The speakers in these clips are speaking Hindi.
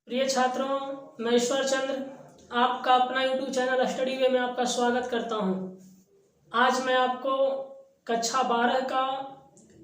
प्रिय छात्रों, मैं ईश्वर चंद्र आपका अपना यूट्यूब चैनल स्टडी वे में आपका स्वागत करता हूं। आज मैं आपको कक्षा 12 का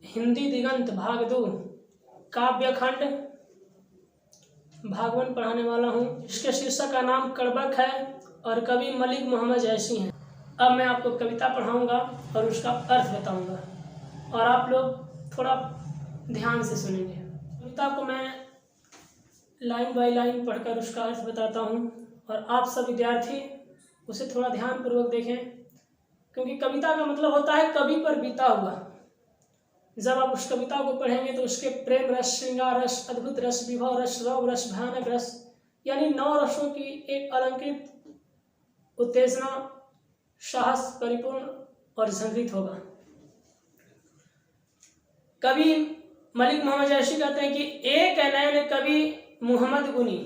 हिंदी दिगंत भाग 2 काव्यखंड भाग 1 पढ़ाने वाला हूं। इसके शीर्षक का नाम कड़बक है और कवि मलिक मोहम्मद जैसी हैं। अब मैं आपको कविता पढ़ाऊंगा और उसका अर्थ बताऊंगा और आप लोग थोड़ा ध्यान से सुनेंगे। कविता को मैं लाइन बाय लाइन पढ़कर उसका अर्थ बताता हूँ और आप सब विद्यार्थी उसे थोड़ा ध्यानपूर्वक देखें, क्योंकि कविता का मतलब होता है कवि पर बीता हुआ। जब आप उस कविता को पढ़ेंगे तो उसके प्रेम रस, श्रृंगार रस, अद्भुत रस, विभव रस, रौद्र रस, भयानक रस, यानी 9 रसों की एक अलंकृत उत्तेजना, साहस परिपूर्ण और संगीत होगा। कवि मलिक मोहम्मद जैसी कहते हैं कि एक नैन कवि मुहम्मद गुनी,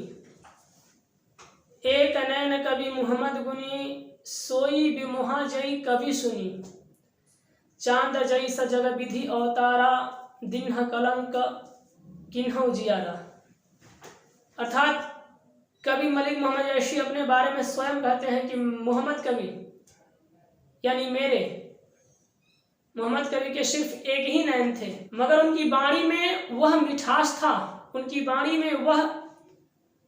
एक नैन कवि मुहम्मद गुनी, सोई बिमुहा जई कवि सुनी, चांद जई सजग विधि अवतारा, दिन्ह कलंक किन्हौ जियारा। अर्थात कवि मलिक मोहम्मद जैसी अपने बारे में स्वयं कहते हैं कि मोहम्मद कवि यानी मेरे मोहम्मद कवि के सिर्फ एक ही नैन थे, मगर उनकी वाणी में वह मिठास था, उनकी वाणी में वह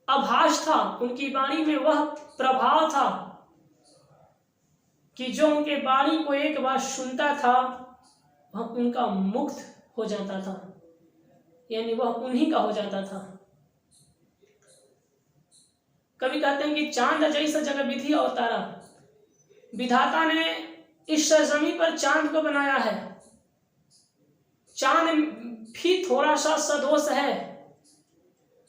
आभास था, उनकी वाणी में वह प्रभाव था कि जो उनके वाणी को एक बार सुनता था वह उनका मुग्ध हो जाता था, यानी वह उन्हीं का हो जाता था। कवि कहते हैं कि चांद जैसा जगह विधि अवतारा, विधाता ने इस सरजमी पर चांद को बनाया है। चांद भी थोड़ा सा सदोष है,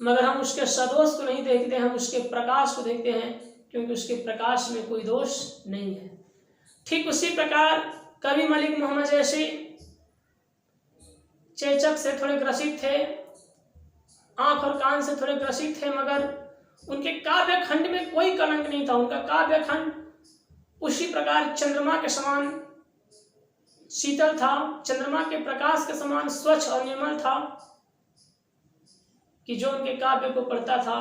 मगर हम उसके सदोष को नहीं देखते, हम उसके प्रकाश को देखते हैं, क्योंकि उसके प्रकाश में कोई दोष नहीं है। ठीक उसी प्रकार कवि मलिक मोहम्मद जैसी चेचक से थोड़े ग्रसित थे, आंख और कान से थोड़े ग्रसित थे, मगर उनके काव्य खंड में कोई कलंक नहीं था। उनका काव्य खंड उसी प्रकार चंद्रमा के समान शीतल था, चंद्रमा के प्रकाश के समान स्वच्छ और निर्मल था कि जो उनके काव्य को पढ़ता था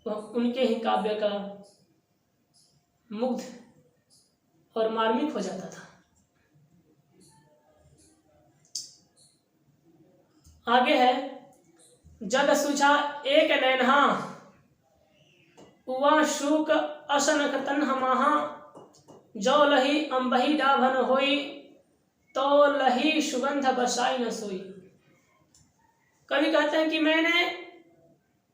वह उनके ही काव्य का मुग्ध और मार्मिक हो जाता था। आगे है, जग सुझा एक नैनहा, उवा शूक असनक तन्ह महा, जो लही अंबही डाभन होई, तो लही सुगंध बसाई न सोई। कवि कहते हैं कि मैंने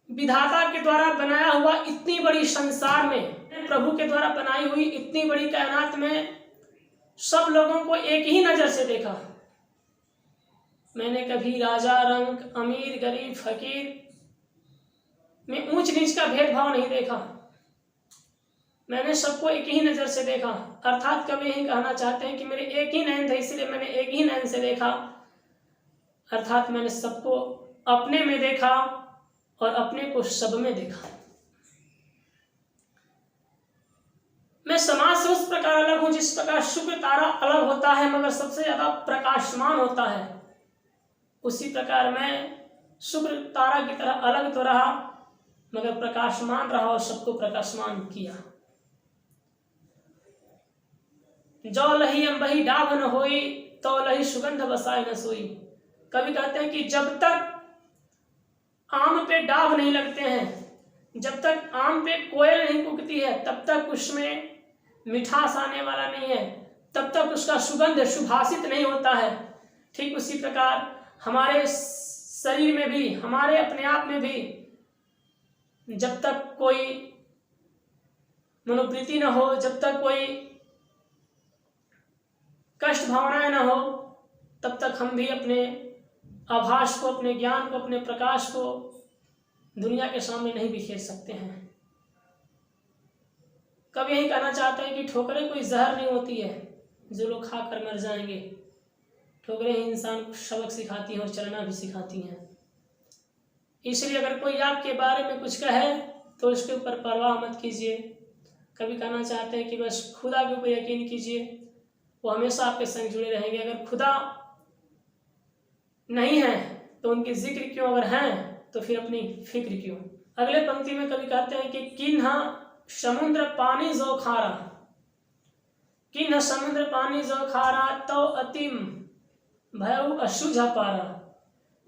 विधाता के द्वारा बनाया हुआ इतनी बड़ी संसार में, प्रभु के द्वारा बनाई हुई इतनी बड़ी कायनात में सब लोगों को एक ही नजर से देखा। मैंने कभी राजा रंक, अमीर गरीब फकीर में ऊंच नीच का भेदभाव नहीं देखा, मैंने सबको एक ही नजर से देखा। अर्थात कवि यही कहना चाहते हैं कि मेरे एक ही नैन थे, इसलिए मैंने एक ही नैन से देखा। अर्थात मैंने सबको अपने में देखा और अपने को सब में देखा। मैं समाज से उस प्रकार अलग हूं जिस प्रकार शुक्र तारा अलग होता है मगर सबसे ज्यादा प्रकाशमान होता है, उसी प्रकार मैं शुक्र तारा की तरह अलग तो रहा मगर प्रकाशमान रहा और सबको प्रकाशमान किया। जो लही अंबही डाभ न होई, तो लही सुगंध बसाए न सोई। कवि कहते हैं कि जब तक आम पे डाभ नहीं लगते हैं, जब तक आम पे कोयल नहीं कुकती है, तब तक उसमें मिठास आने वाला नहीं है, तब तक उसका सुगंध सुभाषित नहीं होता है। ठीक उसी प्रकार हमारे शरीर में भी, हमारे अपने आप में भी जब तक कोई मनोवृत्ति न हो, जब तक कोई कष्ट भावनाएं न हो, तब तक हम भी अपने आभास को, अपने ज्ञान को, अपने प्रकाश को दुनिया के सामने नहीं बिखेर सकते हैं। कभी यही कहना चाहते हैं कि ठोकरें कोई जहर नहीं होती है जो लोग खाकर मर जाएंगे, ठोकरें ही इंसान को सबक सिखाती हैं और चलना भी सिखाती हैं। इसलिए अगर कोई आपके बारे में कुछ कहे तो उसके ऊपर परवाह मत कीजिए। कभी कहना चाहते हैं कि बस खुदा के ऊपर यकीन कीजिए, वो हमेशा आपके संग जुड़े रहेंगे। अगर खुदा नहीं है तो उनकी जिक्र क्यों, अगर हैं तो फिर अपनी फिक्र क्यों। अगले पंक्ति में कवि कहते हैं कि किन्हा समुद्र पानी जो खारा, किन्हा समुद्र पानी जो खारा, तो अतिम भयउ अशुझ पारा,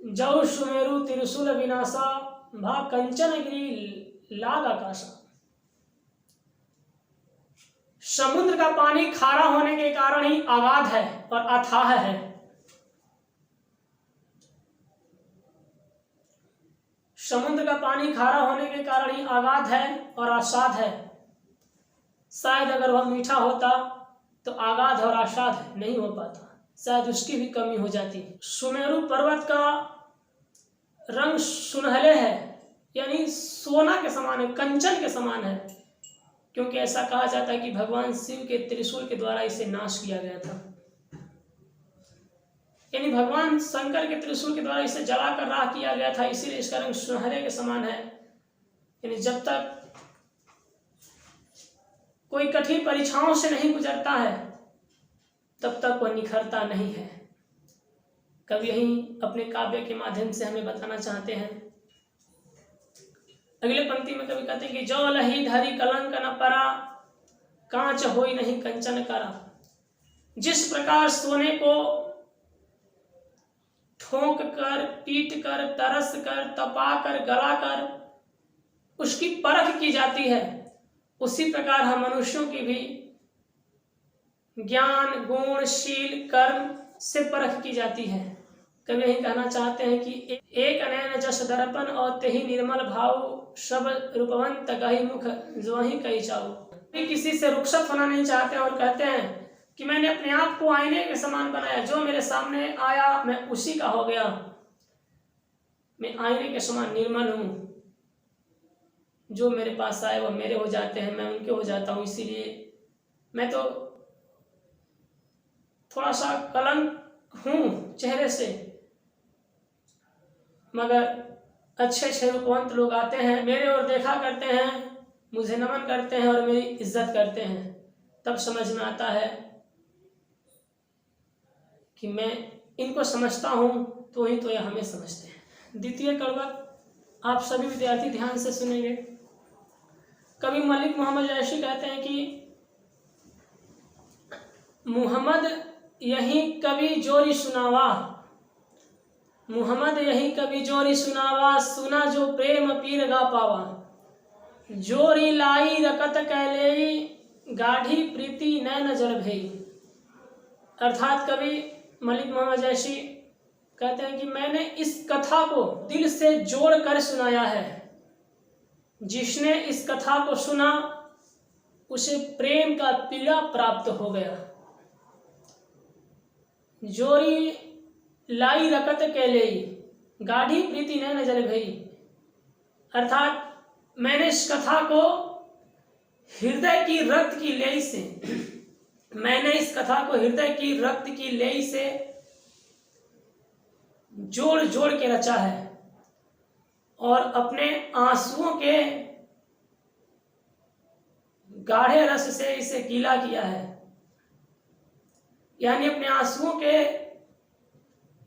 जौ सुमेरु त्रिशूल विनाशा, भा कंचन गिरी लाग आकाशा। समुद्र का पानी खारा होने के कारण ही अगाध है और अथाह है। समुद्र का पानी खारा होने के कारण ही अगाध है और असाध है। शायद अगर वह मीठा होता तो अगाध और असाध नहीं हो पाता, शायद उसकी भी कमी हो जाती। सुमेरु पर्वत का रंग सुनहले है, यानी सोना के समान है, कंचन के समान है, क्योंकि ऐसा कहा जाता है कि भगवान शिव के त्रिशूल के द्वारा इसे नाश किया गया था। यानी भगवान शंकर के त्रिशूल के द्वारा इसे जलाकर राख किया गया था, इसीलिए इसका रंग सुनहरे के समान है। यानी जब तक कोई कठिन परीक्षाओं से नहीं गुजरता है तब तक वह निखरता नहीं है। कवि यही अपने काव्य के माध्यम से हमें बताना चाहते हैं। अगले पंक्ति में कवि कहते हैं कि जो लही धरी कलंक न परा, कांच होई नहीं कंचन करा। जिस प्रकार सोने को ठोंक कर, पीट कर, तरस कर, तपा कर, गला कर उसकी परख की जाती है, उसी प्रकार हम मनुष्यों की भी ज्ञान, गुण, शील, कर्म से परख की जाती है। कवि यही कहना चाहते हैं कि एक नयन जस दर्पण और तेहि निर्मल भाव, सब रूपवंत गही मुख जो ही कही चाऊ। किसी से रुखसत होना नहीं चाहते और कहते हैं कि मैंने अपने आप को आईने के समान बनाया, जो मेरे सामने आया मैं उसी का हो गया, मैं आईने के समान निर्मल हूं, जो मेरे पास आए वो मेरे हो जाते हैं, मैं उनके हो जाता हूं। इसीलिए मैं तो थोड़ा सा कलंक हूं चेहरे से, मगर अच्छे अच्छे रूपवंत लोग आते हैं, मेरे ओर देखा करते हैं, मुझे नमन करते हैं और मेरी इज्जत करते हैं। तब समझ में आता है कि मैं इनको समझता हूं तो ही तो यह हमें समझते हैं। द्वितीय कड़वक आप सभी विद्यार्थी ध्यान से सुनेंगे। कवि मलिक मोहम्मद ऐशी कहते हैं कि मुहम्मद यही कवि जोरी सुनावा, मुहम्मद यही कवि जोरी सुनावा, सुना जो प्रेम पीर गा पावा। जोरी लाई रकत कैलेई, गाढ़ी प्रीति नैन जल भई। अर्थात कवि मलिक मोहम्मद ऐशी कहते हैं कि मैंने इस कथा को दिल से जोड़ कर सुनाया है। जिसने इस कथा को सुना उसे प्रेम का पीड़ा प्राप्त हो गया। जोरी लाई रकत कैलेई, गाढ़ी प्रीति नैन जल भई। अर्थात मैंने इस कथा को हृदय की रक्त की लेई से, मैंने इस कथा को हृदय की रक्त की लेई से जोड़ जोड़ के रचा है और अपने आंसुओं के गाढ़े रस से इसे गीला किया है, यानी अपने आंसुओं के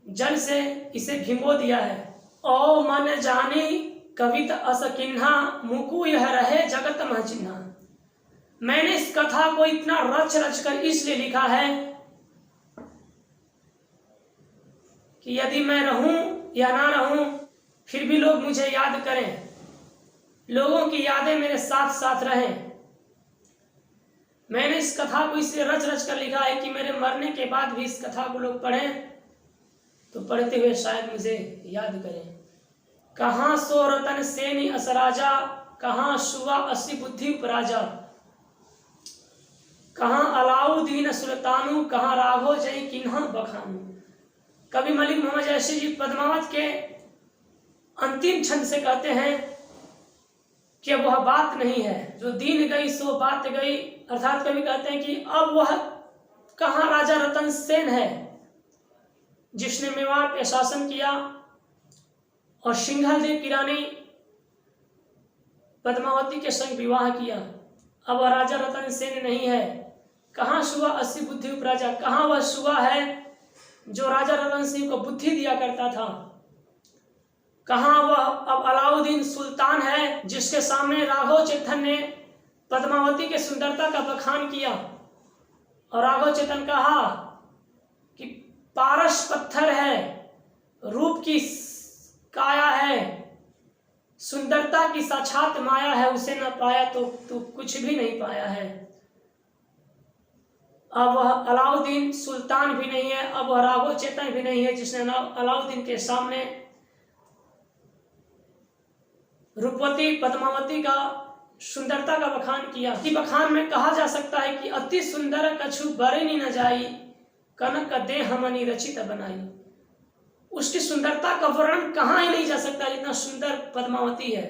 जल से इसे भिगो दिया है। ओ मन जानी कविता अस किन्हा, मुकु यह रहे जगत मह चिन्हा। मैंने इस कथा को इतना रच रच कर इसलिए लिखा है कि यदि मैं रहूं या ना रहूं फिर भी लोग मुझे याद करें, लोगों की यादें मेरे साथ साथ रहें। मैंने इस कथा को इसलिए रच रच कर लिखा है कि मेरे मरने के बाद भी इस कथा को लोग पढ़ें तो पढ़ते हुए शायद मुझे याद करें। कहाँ सो रतन सेनी असराजा, कहाँ सुवा अस्सी बुद्धि उपराजा। कहाँ अलाउद्दीन सुल्तानु, कहाँ राघो जय किन्हा बखानु। कवि मलिक मोहम्मद ऐशी जी पद्मावत के अंतिम छंद से कहते हैं कि वह बात नहीं है जो दीन गई सो बात गई। अर्थात कवि कहते हैं कि अब वह कहाँ राजा रतन सेन है जिसने मेवाड़ पे शासन किया और सिंघल देव की रानी पद्मावती के संग विवाह किया। अब वह राजा रतन सेन नहीं है। कहाँ सुआ अस्सी बुद्धि उपराजा, कहाँ वह सुआ है जो राजा रतन सिंह को बुद्धि दिया करता था। कहाँ वह अब अलाउद्दीन सुल्तान है जिसके सामने राघव चेतन ने पद्मावती के सुंदरता का बखान किया और राघव चेतन कहा कि पारस पत्थर है, रूप की काया है, सुंदरता की साक्षात माया है, उसे न पाया तो तू कुछ भी नहीं पाया है। अब वह अलाउद्दीन सुल्तान भी नहीं है, अब वह राघव चेतन भी नहीं है जिसने अलाउद्दीन के सामने रूपवती पद्मावती का सुंदरता का बखान किया। इसी बखान में कहा जा सकता है कि अति सुंदर कछु बरनी न जाई, कनक देह मनि रचित बनाई। उसकी सुंदरता का वर्णन कहाँ ही नहीं जा सकता जितना सुंदर पद्मावती है।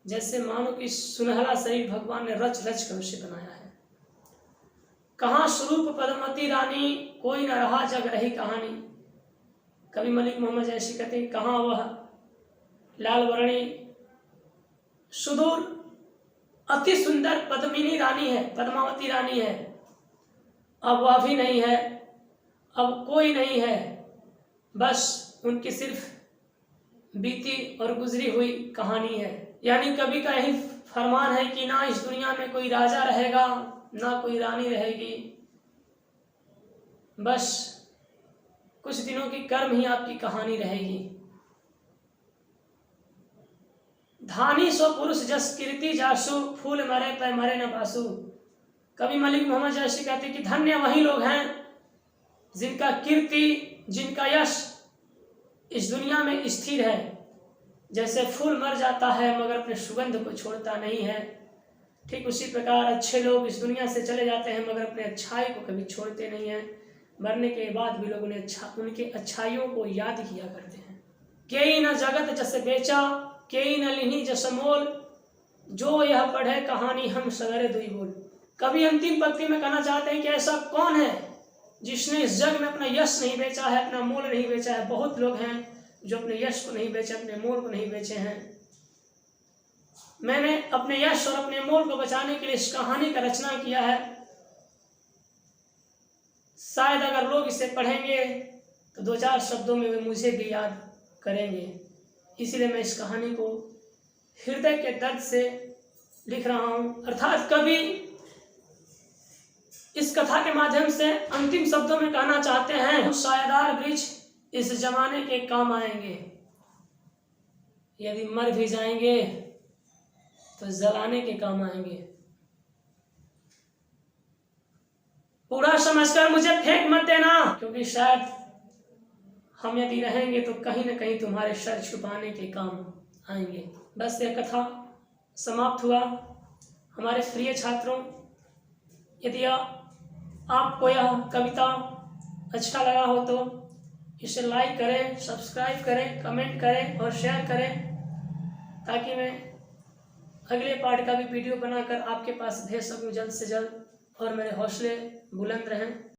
जैसे मानो कि सुनहरा शरीर भगवान ने रच रच कर उसे बनाया है। कहाँ स्वरूप पद्मावती रानी, कोई न रहा जग रही कहानी। कवि मलिक मोहम्मद जैसी कहते हैं, कहाँ वह लाल वर्णी सुदूर अति सुंदर पद्मिनी रानी है, पद्मावती रानी है। अब वह भी नहीं है, अब कोई नहीं है, बस उनकी सिर्फ बीती और गुजरी हुई कहानी है। यानी कवि का यही फरमान है कि ना इस दुनिया में कोई राजा रहेगा, ना कोई रानी रहेगी, बस कुछ दिनों की कर्म ही आपकी कहानी रहेगी। धानी सो पुरुष जस कीर्ति जासु, फूल मरे पे मरे न बासु। कवि मलिक मोहम्मद जैसी कहते कि धन्य वही लोग हैं जिनका कीर्ति, जिनका यश इस दुनिया में स्थिर है। जैसे फूल मर जाता है मगर अपने सुगंध को छोड़ता नहीं है, ठीक उसी प्रकार अच्छे लोग इस दुनिया से चले जाते हैं मगर अपने अच्छाई को कभी छोड़ते नहीं हैं। मरने के बाद भी लोग उनके अच्छाइयों को याद किया करते हैं। केई न जगत जैसे बेचा, केई न लिनी जस मोल, जो यह पढ़े कहानी हम सवेरे दुई बोल। कभी अंतिम पंक्ति में कहना चाहते हैं कि ऐसा कौन है जिसने इस जग में अपना यश नहीं बेचा है, अपना मोल नहीं बेचा है। बहुत लोग हैं जो अपने यश को नहीं बेचे, अपने मोल को नहीं बेचे हैं। मैंने अपने यश और अपने मोल को बचाने के लिए इस कहानी का रचना किया है। शायद अगर लोग इसे पढ़ेंगे तो दो चार शब्दों में वे मुझे भी याद करेंगे। इसीलिए मैं इस कहानी को हृदय के दर्द से लिख रहा हूँ। अर्थात कवि इस कथा के माध्यम से अंतिम शब्दों में कहना चाहते हैं, सायादार वृक्ष इस जमाने के काम आएंगे, यदि मर भी जाएंगे तो जलाने के काम आएंगे। पूरा समझकर मुझे फेंक मत देना, क्योंकि शायद हम यदि रहेंगे तो कहीं न कहीं तुम्हारे सर छुपाने के काम आएंगे। बस यह कथा समाप्त हुआ। हमारे प्रिय छात्रों, यदि आपको यह कविता अच्छा लगा हो तो इसे लाइक करें, सब्सक्राइब करें, कमेंट करें और शेयर करें, ताकि मैं अगले पार्ट का भी वीडियो बनाकर आपके पास भेज सकूं जल्द से जल्द और मेरे हौसले बुलंद रहें।